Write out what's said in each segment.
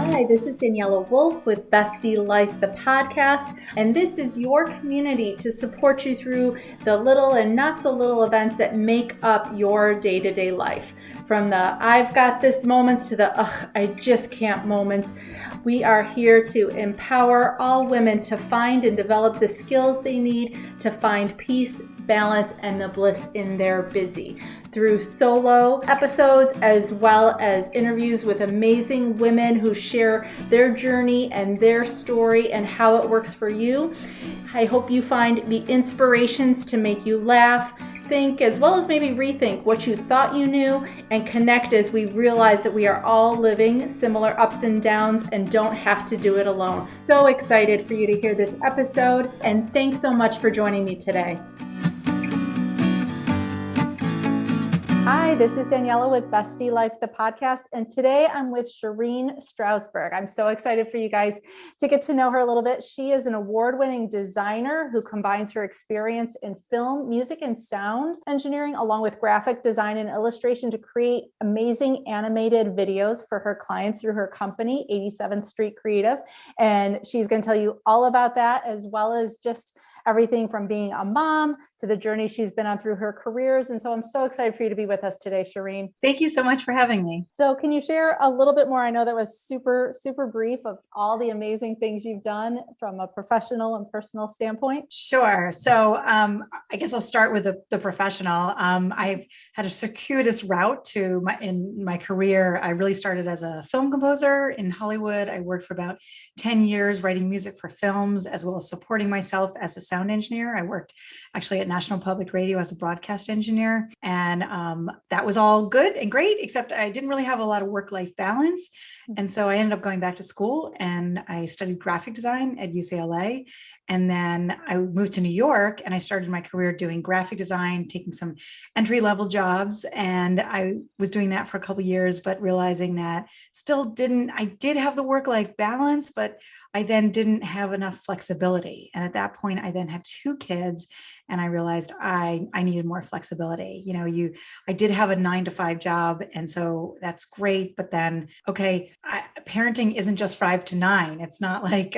Hi, this is Daniela Wolf with Bestie Life, the podcast, and this is your community to support you through the little and not so little events that make up your day-to-day life. From the I've got this moments to the I just can't moments. We are here to empower all women to find and develop the skills they need to find peace, balance, and the bliss in their busy. Through solo episodes as well as interviews with amazing women who share their journey and their story and how it works for you. I hope you find the inspirations to make you laugh, think, as well as maybe rethink what you thought you knew, and connect as we realize that we are all living similar ups and downs and don't have to do it alone. So excited for you to hear this episode, and thanks so much for joining me today. Hi, this is Daniela with Bestie Life, the podcast, and today I'm with Sherene Strausberg. I'm so excited for you guys to get to know her a little bit. She is an award-winning designer who combines her experience in film, music, and sound engineering, along with graphic design and illustration to create amazing animated videos for her clients through her company, 87th Street Creative. And she's going to tell you all about that, as well as just everything from being a mom to the journey she's been on through her careers. And so I'm so excited for you to be with us today, Sherene. Thank you so much for having me. So can you share a little bit more? I know that was super, super brief of all the amazing things you've done from a professional and personal standpoint. Sure. So I guess I'll start with the professional. I've had a circuitous route in my career. I really started as a film composer in Hollywood. I worked for about 10 years writing music for films, as well as supporting myself as a sound engineer. I worked actually at National Public Radio as a broadcast engineer. And that was all good and great, except I didn't really have a lot of work-life balance. And so I ended up going back to school and I studied graphic design at UCLA. And then I moved to New York and I started my career doing graphic design, taking some entry-level jobs. And I was doing that for a couple of years, but realizing that I did have the work-life balance, but I then didn't have enough flexibility. And at that point, I then had 2 kids and I realized I needed more flexibility. I did have a 9-to-5 job. And so that's great. But then, parenting isn't just 5 to 9. It's not like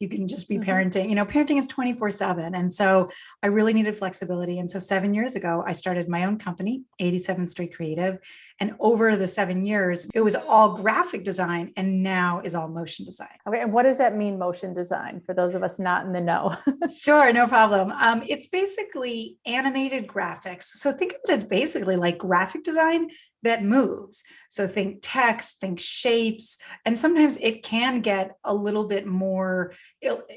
you can just be parenting, parenting is 24/7. And so I really needed flexibility. And so 7 years ago, I started my own company, 87th Street Creative. And over the 7 years, it was all graphic design and now is all motion design. Okay. And what does that mean, motion design, for those of us not in the know? Sure, no problem. It's basically animated graphics. So think of it as basically like graphic design that moves. So think text, think shapes, and sometimes it can get a little bit more,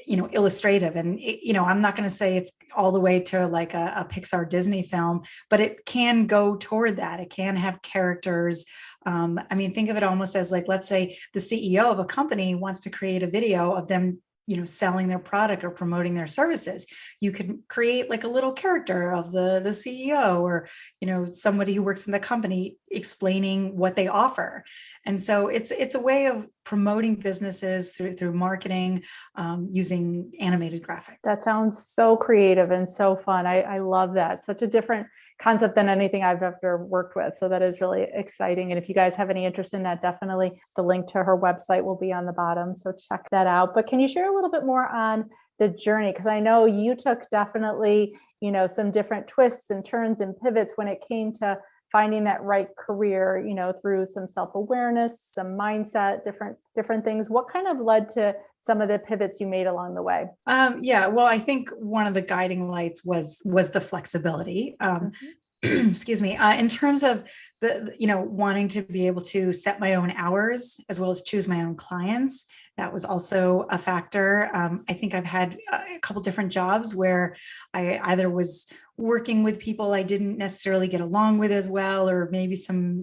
illustrative. And I'm not going to say it's all the way to like a Pixar Disney film, but it can go toward that. It can have characters. Think of it almost as like, let's say the CEO of a company wants to create a video of them selling their product or promoting their services. You could create like a little character of the CEO or, somebody who works in the company explaining what they offer. And so it's a way of promoting businesses through marketing using animated graphics. That sounds so creative and so fun. I love that. Such a different concept than anything I've ever worked with. So that is really exciting. And if you guys have any interest in that, definitely the link to her website will be on the bottom. So check that out. But can you share a little bit more on the journey? Because I know you took definitely, some different twists and turns and pivots when it came to finding that right career, through some self-awareness, some mindset, different things. What kind of led to some of the pivots you made along the way? Well, I think one of the guiding lights was the flexibility. Excuse me, in terms of wanting to be able to set my own hours as well as choose my own clients. That was also a factor. I think I've had a couple different jobs where I either was working with people I didn't necessarily get along with as well, or maybe some,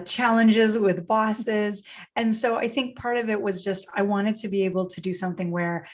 challenges with bosses. And so I think part of it was just, I wanted to be able to do something where,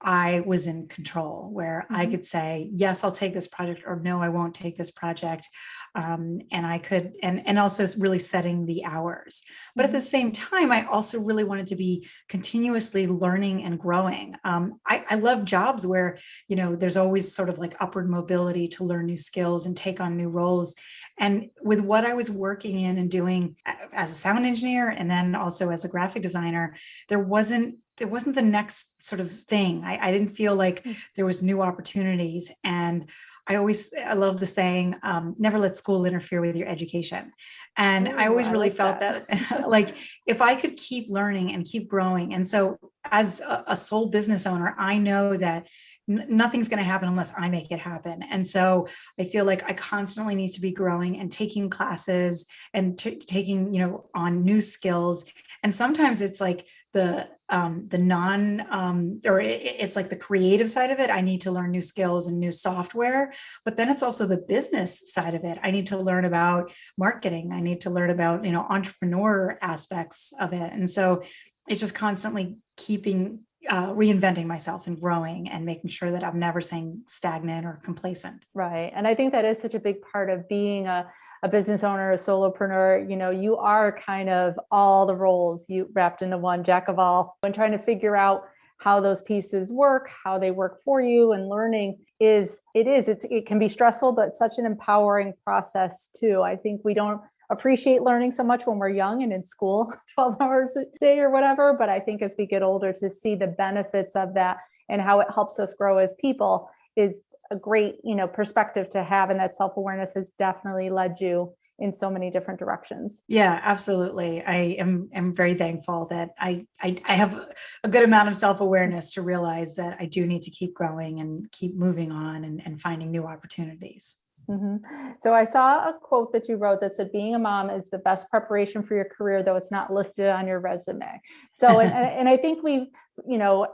I was in control, where I could say, yes, I'll take this project, or no, I won't take this project. And I could, and also really setting the hours. But at the same time, I also really wanted to be continuously learning and growing. I love jobs where, there's always sort of like upward mobility to learn new skills and take on new roles. And with what I was working in and doing as a sound engineer, and then also as a graphic designer, there wasn't the next sort of thing. I didn't feel like there was new opportunities. And I love the saying, never let school interfere with your education. And I always really felt that like if I could keep learning and keep growing. And so as a sole business owner, I know that nothing's going to happen unless I make it happen. And so I feel like I constantly need to be growing and taking classes and taking, on new skills. And sometimes it's like the it's like the creative side of it. I need to learn new skills and new software, but then it's also the business side of it. I need to learn about marketing. I need to learn about, entrepreneur aspects of it. And so it's just constantly keeping reinventing myself and growing and making sure that I'm never staying stagnant or complacent. Right. And I think that is such a big part of being a business owner, a solopreneur. You are kind of all the roles you wrapped into one, jack of all, and trying to figure out how those pieces work, how they work for you. And learning it can be stressful, but such an empowering process too. I think we don't appreciate learning so much when we're young and in school 12 hours a day or whatever. But I think as we get older, to see the benefits of that and how it helps us grow as people is a great, perspective to have. And that self-awareness has definitely led you in so many different directions. Yeah, absolutely. I am very thankful that I have a good amount of self-awareness to realize that I do need to keep growing and keep moving on and finding new opportunities. Mm-hmm. So I saw a quote that you wrote that said, being a mom is the best preparation for your career, though it's not listed on your resume. So, and I think we,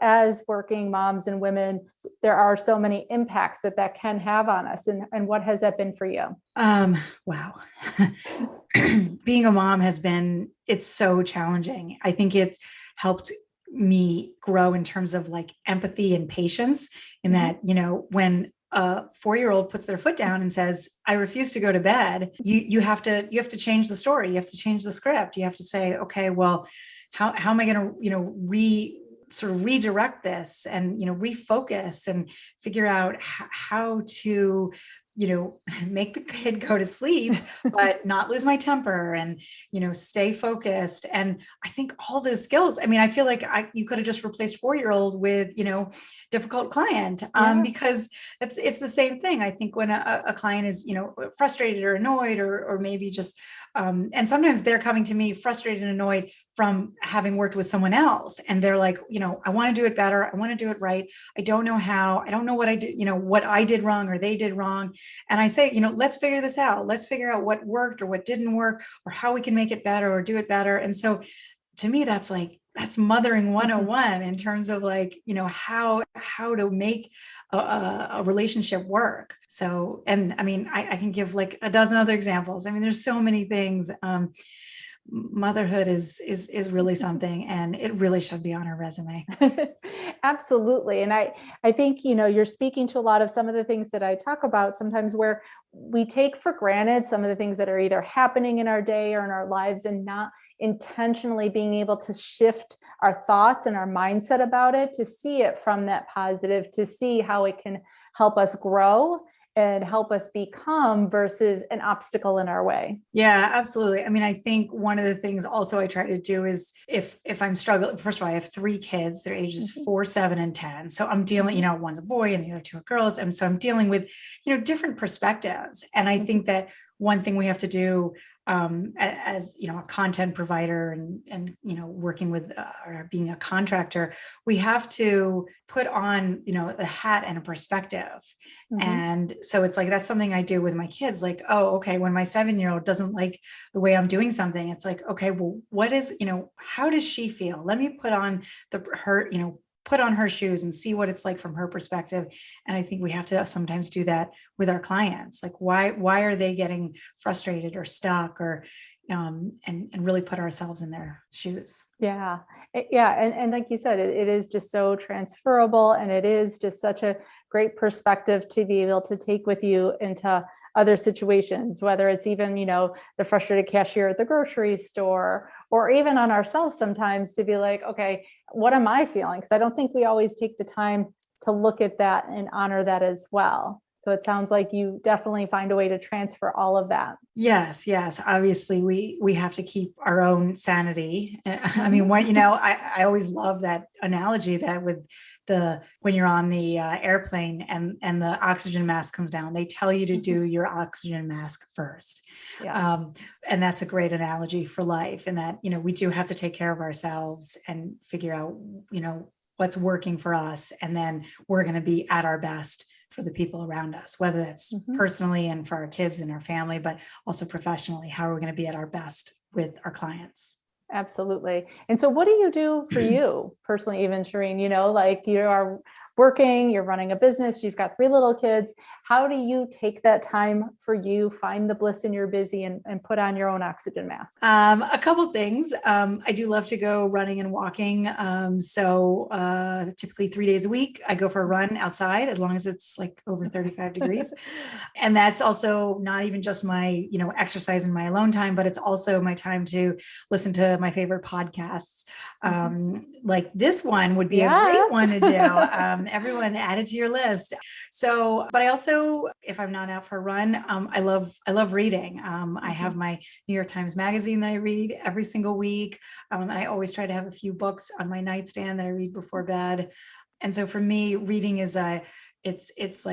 as working moms and women, there are so many impacts that can have on us. And what has that been for you? Wow. Being a mom it's so challenging. I think it's helped me grow in terms of like empathy and patience in that, when a 4-year-old puts their foot down and says, I refuse to go to bed, you have to change the story. You have to change the script. You have to say, okay, well, how am I going to, redirect this and, refocus and figure out how to, make the kid go to sleep, but not lose my temper and, stay focused. And I think all those skills, I feel like you could have just replaced 4-year-old with, difficult client, because it's the same thing. I think when a client is, frustrated or annoyed or maybe just, and sometimes they're coming to me frustrated and annoyed from having worked with someone else. And they're like, I want to do it better. I want to do it right. I don't know how. I don't know what I did, what I did wrong or they did wrong. And I say, let's figure this out. Let's figure out what worked or what didn't work or how we can make it better or do it better. And so to me, that's mothering 101 in terms of like, how to make a relationship work. So, and I can give like a dozen other examples. There's so many things. Motherhood is really something, and it really should be on our resume. Absolutely. And I think, you're speaking to a lot of some of the things that I talk about sometimes, where we take for granted some of the things that are either happening in our day or in our lives, and not intentionally being able to shift our thoughts and our mindset about it, to see it from that positive, to see how it can help us grow and help us become versus an obstacle in our way. Yeah, absolutely. I think one of the things also I try to do is if I'm struggling, first of all, I have 3 kids, their ages 4, 7, and 10. So I'm dealing, one's a boy and the other 2 are girls. And so I'm dealing with, different perspectives. And I think that one thing we have to do as a content provider and working with or being a contractor, we have to put on the hat and a perspective. And so it's like that's something I do with my kids, like, oh, okay, when my 7-year-old doesn't like the way I'm doing something, it's like, okay, well, what is, how does she feel? Let me put on put on her shoes and see what it's like from her perspective. And I think we have to sometimes do that with our clients. Like, why are they getting frustrated or stuck or, and really put ourselves in their shoes. Yeah. And like you said, it is just so transferable, and it is just such a great perspective to be able to take with you into other situations, whether it's even, the frustrated cashier at the grocery store, or even on ourselves sometimes, to be like, okay, what am I feeling? Because I don't think we always take the time to look at that and honor that as well. So it sounds like you definitely find a way to transfer all of that. Yes, yes. Obviously, we have to keep our own sanity. I mean, Mhm. I always love that analogy that with when you're on the airplane and the oxygen mask comes down, they tell you to do your oxygen mask first. Yes. And that's a great analogy for life. And that, we do have to take care of ourselves and figure out, what's working for us. And then we're going to be at our best for the people around us, whether that's personally and for our kids and our family, but also professionally. How are we going to be at our best with our clients? Absolutely. And so what do you do for you personally, even Sherene, like you are working, you're running a business, you've got 3 little kids. How do you take that time for you, find the bliss in your busy, and put on your own oxygen mask? A couple things. I do love to go running and walking. So typically 3 days a week, I go for a run outside, as long as it's like over 35 degrees. And that's also not even just my, exercise in my alone time, but it's also my time to listen to my favorite podcasts. Like this one would be a great one to do. Everyone add it to your list. So, but I also, if I'm not out for a run, I love reading. I have my New York Times Magazine that I read every single week. And I always try to have a few books on my nightstand that I read before bed. And so for me, reading is it's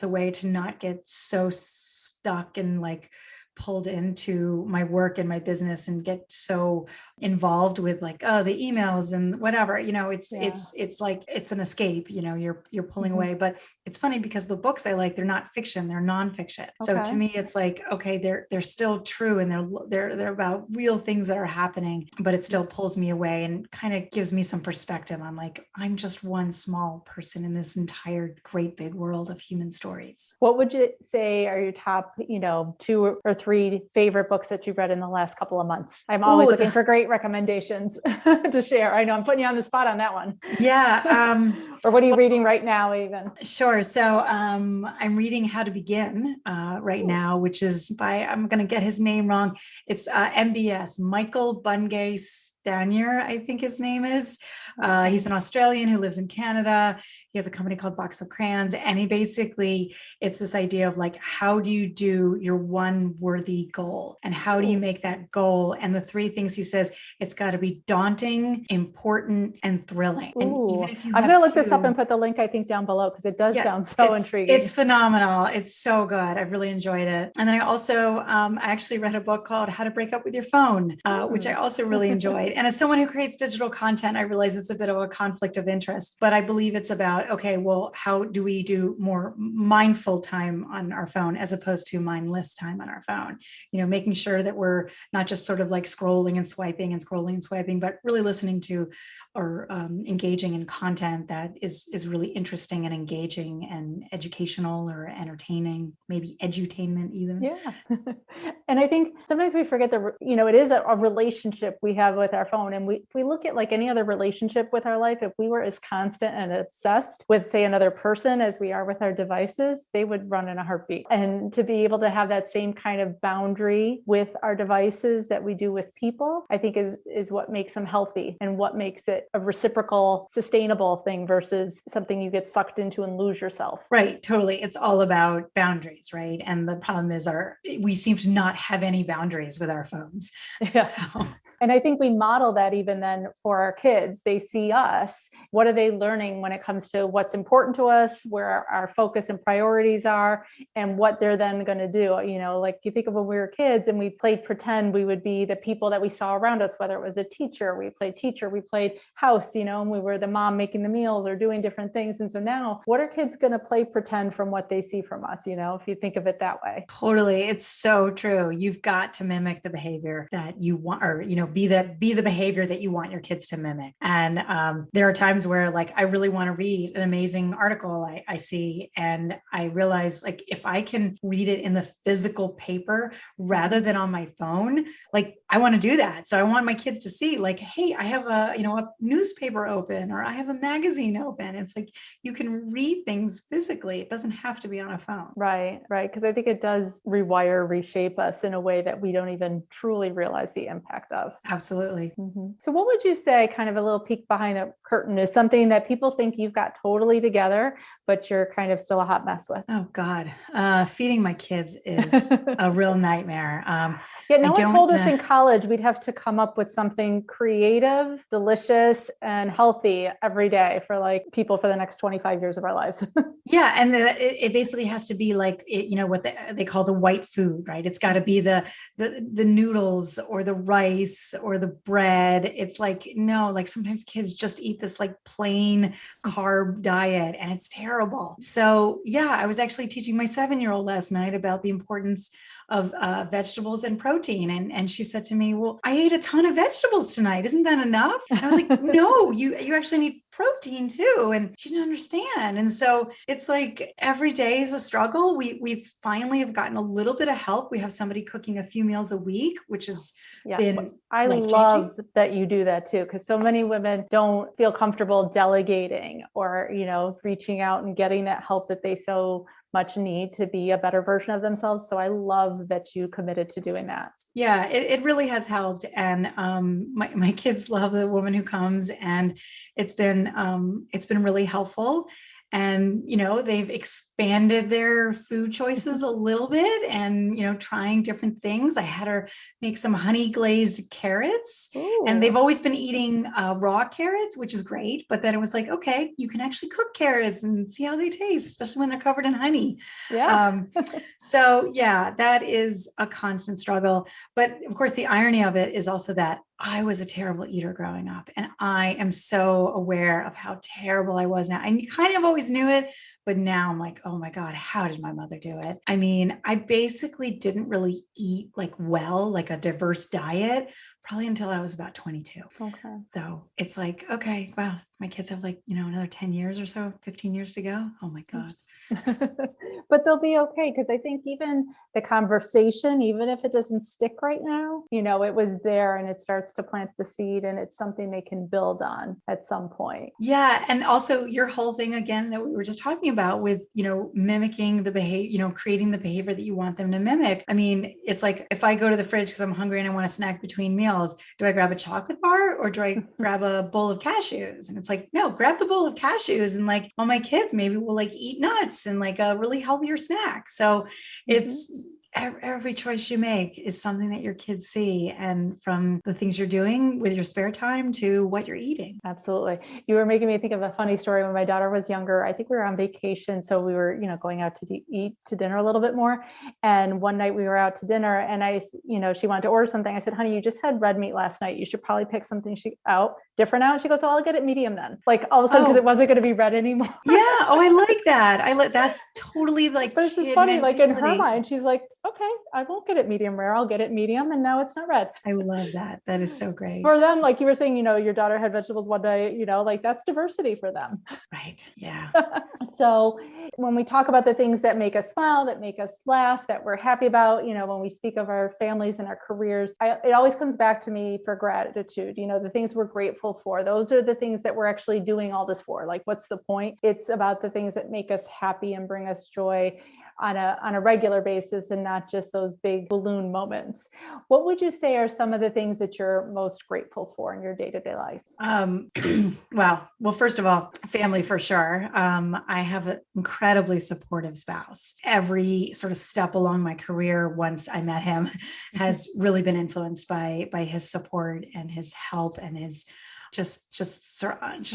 a way to not get so stuck and like pulled into my work and my business and get so involved with like, oh, the emails and whatever, it's like, it's an escape, you're pulling away. But it's funny because the books I like, they're not fiction, they're nonfiction. So to me, it's like, okay, they're still true. And they're about real things that are happening, but it still pulls me away and kind of gives me some perspective on like, I'm just one small person in this entire great big world of human stories. What would you say are your top, 2 or 3 favorite books that you've read in the last couple of months? I'm always looking for great recommendations to share. I know I'm putting you on the spot on that one. Yeah. Or what are you reading right now even? Sure. So I'm reading How to Begin right now, which is by, I'm going to get his name wrong. It's MBS, Michael Bungay Stanier, I think his name is. He's an Australian who lives in Canada. He has a company called Box of Crayons. And it's this idea of like, how do you do your one worthy goal? And how do you make that goal? And the 3 things he says, it's got to be daunting, important, and thrilling. And even if I'm going to look this up and put the link, I think, down below, because it does sound so intriguing. It's phenomenal. It's so good. I've really enjoyed it. And then I also, I actually read a book called How to Break Up with Your Phone, which I also really enjoyed. And as someone who creates digital content, I realize it's a bit of a conflict of interest, but I believe it's about, okay, well, how do we do more mindful time on our phone as opposed to mindless time on our phone? Making sure that we're not just sort of like scrolling and swiping and scrolling and swiping, but really listening to or engaging in content that is really interesting and engaging and educational or entertaining, maybe edutainment even. Yeah. And I think sometimes we forget that, it is a relationship we have with our phone. And if we look at like any other relationship with our life, if we were as constant and obsessed with, say, another person as we are with our devices, they would run in a heartbeat. And to be able to have that same kind of boundary with our devices that we do with people, I think is what makes them healthy and what makes it a reciprocal, sustainable thing versus something you get sucked into and lose yourself. Right. Totally. It's all about boundaries, right? And the problem is we seem to not have any boundaries with our phones. Yeah. So. And I think we model that even then for our kids. They see us. What are they learning when it comes to what's important to us, where our focus and priorities are, and what they're then going to do? Like you think of when we were kids and we played pretend we would be the people that we saw around us, whether it was a teacher, we played house, and we were the mom making the meals or doing different things. And so now what are kids going to play pretend from what they see from us, if you think of it that way? Totally. It's so true. You've got to mimic the behavior that you want, or, be the behavior that you want your kids to mimic. And there are times where like, I really want to read an amazing article I see, and I realize like, if I can read it in the physical paper rather than on my phone, like I want to do that. So I want my kids to see like, hey, I have a newspaper open, or I have a magazine open. It's like, you can read things physically. It doesn't have to be on a phone. Right. Because I think it does rewire, reshape us in a way that we don't even truly realize the impact of. Absolutely. Mm-hmm. So what would you say, kind of a little peek behind the curtain, is something that people think you've got totally together, but you're kind of still a hot mess with? Oh God. Feeding my kids is a real nightmare. Yeah, no one told us in college we'd have to come up with something creative, delicious, and healthy every day for like people for the next 25 years of our lives. Yeah. And it basically has to be like, what they call the white food, right? It's got to be the noodles or the rice or the bread. It's like, no, like sometimes kids just eat this like plain carb diet, and it's terrible. So yeah, I was actually teaching my 7-year-old last night about the importance of vegetables and protein. And she said to me, well, I ate a ton of vegetables tonight. Isn't that enough? And I was like, no, you actually need protein too. And she didn't understand. And so it's like every day is a struggle. We finally have gotten a little bit of help. We have somebody cooking a few meals a week, which has been I love that you do that too, because so many women don't feel comfortable delegating or, reaching out and getting that help that they so much need to be a better version of themselves. So I love that you committed to doing that. Yeah, it really has helped. And my kids love the woman who comes, and it's been really helpful. And, they've expanded their food choices a little bit and, trying different things. I had her make some honey glazed carrots. Ooh. And they've always been eating raw carrots, which is great. But then it was like, okay, you can actually cook carrots and see how they taste, especially when they're covered in honey. Yeah. So yeah, that is a constant struggle. But of course, the irony of it is also that I was a terrible eater growing up, and I am so aware of how terrible I was now. I kind of always knew it, but now I'm like, oh my God, how did my mother do it? I mean, I basically didn't really eat like a diverse diet, probably until I was about 22. Okay. So it's like, okay, wow, my kids have like, another 10 years or so, 15 years to go. Oh my God. But they'll be okay. Because I think even the conversation, even if it doesn't stick right now, it was there, and it starts to plant the seed, and it's something they can build on at some point. Yeah. And also your whole thing again, that we were just talking about with, mimicking the behavior, creating the behavior that you want them to mimic. I mean, it's like, if I go to the fridge because I'm hungry and I want a snack between meals, do I grab a chocolate bar or do I grab a bowl of cashews? And it's like, no, grab the bowl of cashews, and like, well, my kids maybe will like eat nuts and like a really healthier snack. So it's every choice you make is something that your kids see, and from the things you're doing with your spare time to what you're eating. Absolutely. You were making me think of a funny story. When my daughter was younger, I think we were on vacation. So we were, going out to eat to dinner a little bit more. And one night we were out to dinner, and she wanted to order something. I said, honey, you just had red meat last night. You should probably pick something different out. She goes, oh, I'll get it medium then. Like all of a sudden, because it wasn't going to be red anymore. Yeah. Oh, I like that. That's totally like, but it's just funny. Mentality. Like in her mind, she's like, okay, I won't get it medium rare. I'll get it medium. And now it's not red. I love that. That is so great. For them, like you were saying, your daughter had vegetables one day, like that's diversity for them. Right. Yeah. So when we talk about the things that make us smile, that make us laugh, that we're happy about, when we speak of our families and our careers, it always comes back to me for gratitude, the things we're grateful for. Those are the things that we're actually doing all this for. Like, what's the point? It's about the things that make us happy and bring us joy on a regular basis, and not just those big balloon moments. What would you say are some of the things that you're most grateful for in your day-to-day life? Well, first of all, family for sure. I have an incredibly supportive spouse. Every sort of step along my career, once I met him, has really been influenced by his support and his help and his just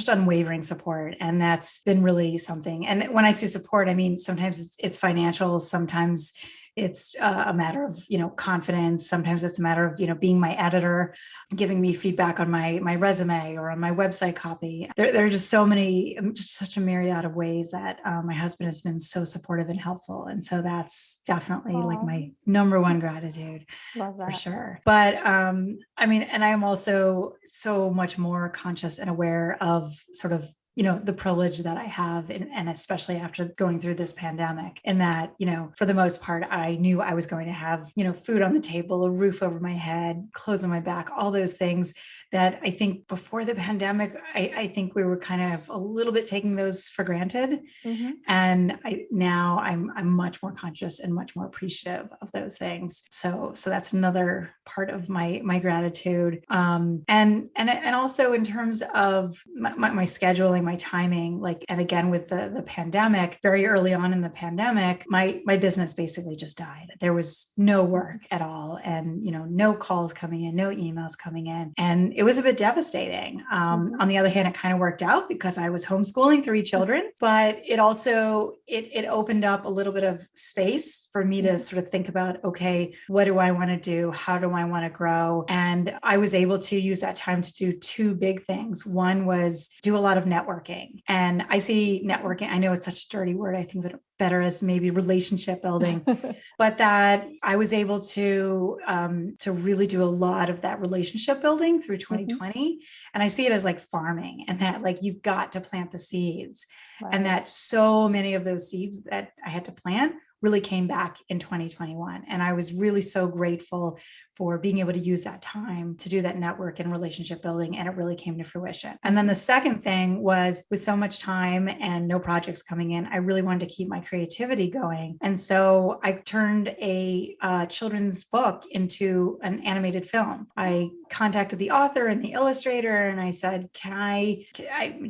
unwavering support. And that's been really something. And when I say support, I mean, sometimes it's financial, sometimes it's a matter of, confidence. Sometimes it's a matter of, being my editor, giving me feedback on my resume or on my website copy. There are just so many, just such a myriad of ways that my husband has been so supportive and helpful. And so that's definitely like my number one gratitude. Love that. For sure. But and I'm also so much more conscious and aware of sort of the privilege that I have, and especially after going through this pandemic, and that, for the most part, I knew I was going to have, food on the table, a roof over my head, clothes on my back, all those things that I think before the pandemic, I think we were kind of a little bit taking those for granted. Mm-hmm. And now I'm much more conscious and much more appreciative of those things. So that's another part of my gratitude. And also in terms of my scheduling, my timing, and again, with the pandemic, very early on in the pandemic, my business basically just died. There was no work at all. And, no calls coming in, no emails coming in. And it was a bit devastating. On the other hand, it kind of worked out because I was homeschooling 3 children, but it also, it opened up a little bit of space for me to sort of think about, okay, what do I want to do? How do I want to grow? And I was able to use that time to do 2 big things. One was do a lot of networking. And I see networking, I know it's such a dirty word. I think of it better as maybe relationship building, but that I was able to really do a lot of that relationship building through 2020. And I see it as like farming, and that you've got to plant the seeds. Right. And that so many of those seeds that I had to plant really came back in 2021. And I was really so grateful for being able to use that time to do that network and relationship building. And it really came to fruition. And then the second thing was, with so much time and no projects coming in, I really wanted to keep my creativity going. And so I turned a children's book into an animated film. I contacted the author and the illustrator, and I said, I'm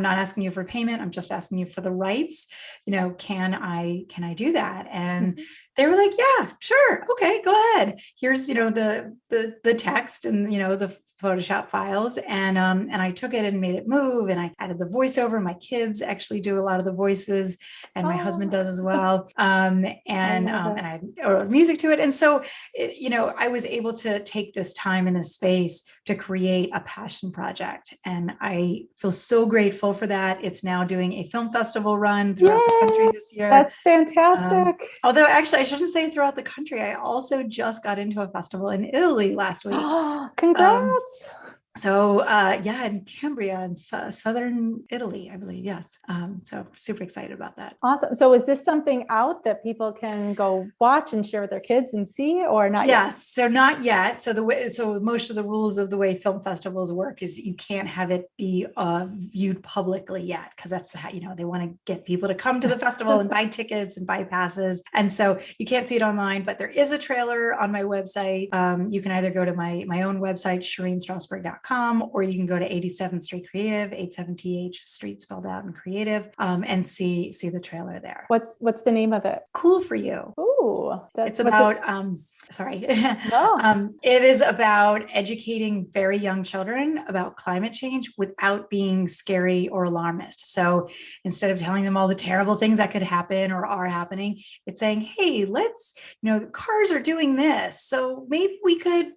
not asking you for payment. I'm just asking you for the rights. Can I do that? And they were like, yeah, sure. Okay, go ahead. Here's, the text and, the Photoshop files. And I took it and made it move, and I added the voiceover. My kids actually do a lot of the voices, and my husband does as well. And I wrote music to it. And so, I was able to take this time in this space to create a passion project. And I feel so grateful for that. It's now doing a film festival run throughout the country this year. That's fantastic. Although actually, I shouldn't say throughout the country. I also just got into a festival in Italy last week. Congrats. In Cambria in southern Italy, I believe. Yes. So super excited about that. Awesome. So is this something out that people can go watch and share with their kids and see, or not yet? Yes. So not yet. So most of the rules of the way film festivals work is you can't have it be viewed publicly yet, because that's how, they want to get people to come to the festival and buy tickets and buy passes. And so you can't see it online, but there is a trailer on my website. You can either go to my own website, ShereneStrausberg.com, or you can go to 87th Street Creative, 87th Street spelled out and creative, and see the trailer there. What's the name of it? Cool for You. Ooh, it's about, it is about educating very young children about climate change without being scary or alarmist. So instead of telling them all the terrible things that could happen or are happening, it's saying, hey, let's, the cars are doing this. So maybe we could,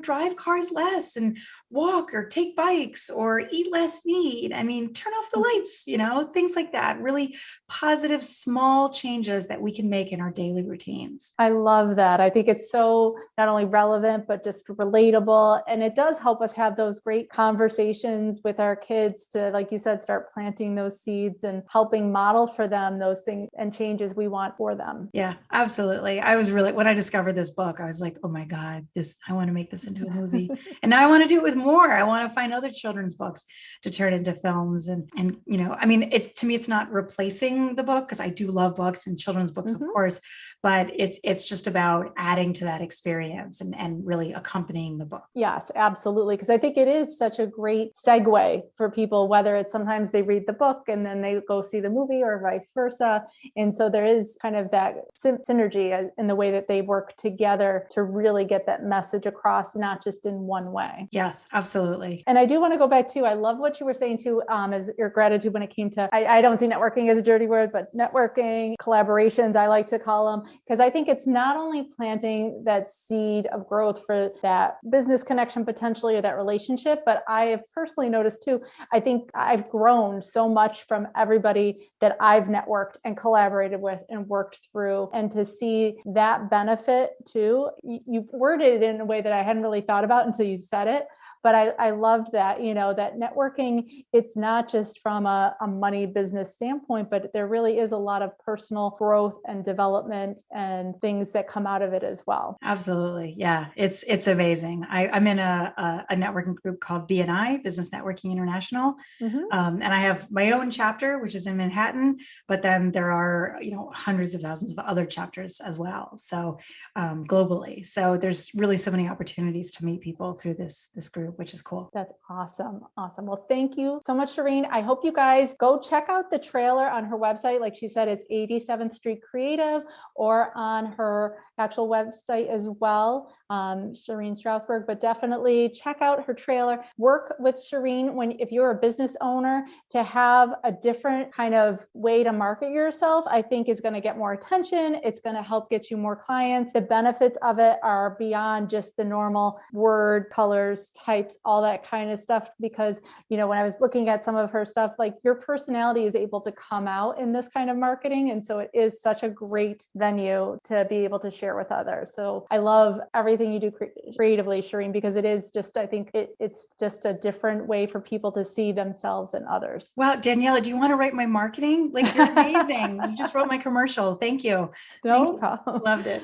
drive cars less and walk or take bikes or eat less meat. I mean, turn off the lights, things like that. Really positive, small changes that we can make in our daily routines. I love that. I think it's so not only relevant, but just relatable. And it does help us have those great conversations with our kids to, like you said, start planting those seeds and helping model for them those things and changes we want for them. Yeah, absolutely. I was really, when I discovered this book, I was like, oh my God, I want to make this into a movie. And now I want to do it with more. I want to find other children's books to turn into films. And to me, it's not replacing the book, because I do love books and children's books, of course, but it's just about adding to that experience and really accompanying the book. Yes, absolutely. Because I think it is such a great segue for people, whether it's sometimes they read the book and then they go see the movie or vice versa. And so there is kind of that synergy in the way that they work together to really get that message across, not just in one way. Yes, absolutely. And I do want to go back to, I love what you were saying too, as your gratitude when it came to, I don't see networking as a dirty word, but networking, collaborations, I like to call them, because I think it's not only planting that seed of growth for that business connection potentially, or that relationship, but I have personally noticed too, I think I've grown so much from everybody that I've networked and collaborated with and worked through, and to see that benefit too. You've worded it in a way that I hadn't really thought about until you said it. But I love that, that networking, it's not just from a money business standpoint, but there really is a lot of personal growth and development and things that come out of it as well. Absolutely. Yeah. It's amazing. I'm in a networking group called BNI, Business Networking International. And I have my own chapter, which is in Manhattan, but then there are, hundreds of thousands of other chapters as well. So globally. So there's really so many opportunities to meet people through this group, which is cool. That's awesome. Awesome. Well, thank you so much, Sherene. I hope you guys go check out the trailer on her website. Like she said, it's 87th Street Creative, or on her actual website as well, Sherene Strausberg, but definitely check out her trailer. Work with Sherene if you're a business owner, to have a different kind of way to market yourself, I think is going to get more attention. It's going to help get you more clients. The benefits of it are beyond just the normal word, colors, types, all that kind of stuff. Because, when I was looking at some of her stuff, like your personality is able to come out in this kind of marketing. And so it is such a great venue to be able to share with others. So I love everything you do creatively, Sherene, because it is just, I think it's just a different way for people to see themselves and others. Wow, Daniela, do you want to write my marketing? Like, you're amazing. You just wrote my commercial. Thank you. No problem. Loved it.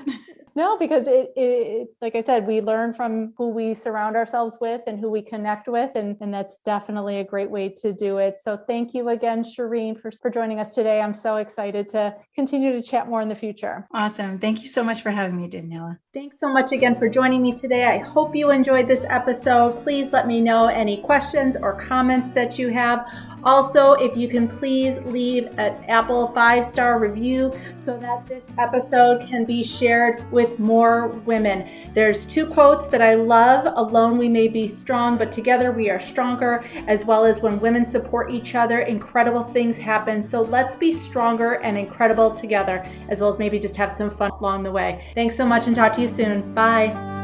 No, because it, like I said, we learn from who we surround ourselves with and who we connect with. And that's definitely a great way to do it. So thank you again, Sherene, for joining us today. I'm so excited to continue to chat more in the future. Awesome. Thank you so much for having me, Daniela. Thanks so much again for joining me today. I hope you enjoyed this episode. Please let me know any questions or comments that you have. Also, if you can please leave an Apple 5-star review so that this episode can be shared with more women. There's 2 quotes that I love. Alone we may be strong, but together we are stronger. As well as when women support each other, incredible things happen. So let's be stronger and incredible together, as well as maybe just have some fun along the way. Thanks so much and talk to you soon. Bye.